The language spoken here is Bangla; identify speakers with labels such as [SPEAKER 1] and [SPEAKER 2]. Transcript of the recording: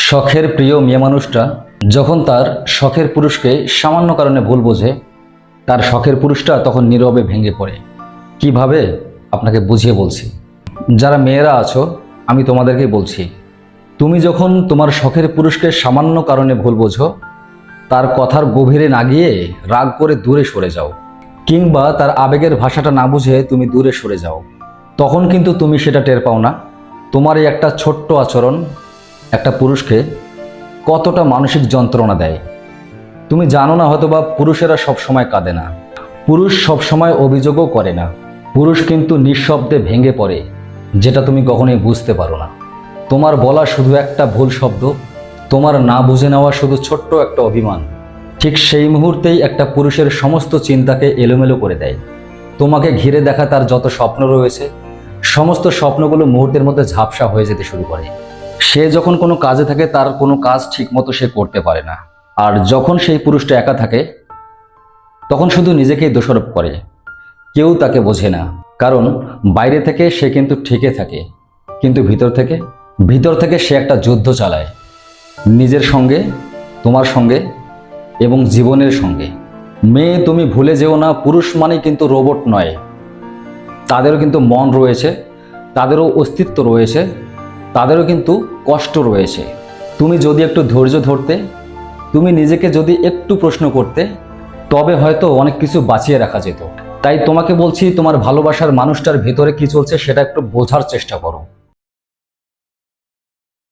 [SPEAKER 1] শখের প্রিয় মেয়ে মানুষটা যখন তার শখের পুরুষকে সামান্য কারণে ভুল বোঝে, তার শখের পুরুষটা তখন নীরবে ভেঙে পড়ে। কিভাবে আপনাকে বুঝিয়ে বলছি। যারা মেয়েরা আছো, আমি তোমাদেরকেই বলছি, তুমি যখন তোমার শখের পুরুষকে সামান্য কারণে ভুল বোঝো, তার কথার গভীরে না গিয়ে রাগ করে দূরে সরে যাও, কিংবা তার আবেগের ভাষাটা না বুঝে তুমি দূরে সরে যাও, তখন কিন্তু তুমি সেটা টের পাও না তোমার এই একটা ছোট্ট আচরণ একটা পুরুষকে কতটা মানসিক যন্ত্রণা দেয়। তুমি জানো না হয়তোবা পুরুষেরা সবসময় কাঁদে না, পুরুষ সবসময় অভিযোগও করে না, পুরুষ কিন্তু নিঃশব্দে ভেঙে পড়ে, যেটা তুমি কখনোই বুঝতে পারো না। তোমার বলা শুধু একটা ভুল শব্দ, তোমার না বুঝে নেওয়া শুধু ছোট্ট একটা অভিমান, ঠিক সেই মুহূর্তেই একটা পুরুষের সমস্ত চিন্তাকে এলোমেলো করে দেয়। তোমাকে ঘিরে দেখা তার যত স্বপ্ন রয়েছে, সমস্ত স্বপ্নগুলো মুহূর্তের মধ্যে ঝাপসা হয়ে যেতে শুরু করে। সে যখন কোনো কাজে থাকে, তার কোনো কাজ ঠিকমতো সে করতে পারে না। আর যখন সেই পুরুষটা একা থাকে, তখন শুধু নিজেকেই দোষারোপ করে। কেউ তাকে বোঝে না, কারণ বাইরে থেকে সে কিন্তু ঠিকই থাকে, কিন্তু ভিতর থেকে সে একটা যুদ্ধ চালায়, নিজের সঙ্গে, তোমার সঙ্গে এবং জীবনের সঙ্গে। মেয়ে, তুমি ভুলে যেও না, পুরুষ মানে কিন্তু রোবট নয়। তাদেরও কিন্তু মন রয়েছে, তাদেরও অস্তিত্ব রয়েছে, তাদেরও কিন্তু কষ্ট রয়েছে। তুমি যদি একটু ধৈর্য ধরতে, তুমি নিজেকে যদি একটু প্রশ্ন করতে, তবে হয়তো অনেক কিছু বাঁচিয়ে রাখা যেত। তাই তোমাকে বলছি, তোমার ভালোবাসার মানুষটার ভেতরে কি চলছে সেটা একটু বোঝার চেষ্টা করো।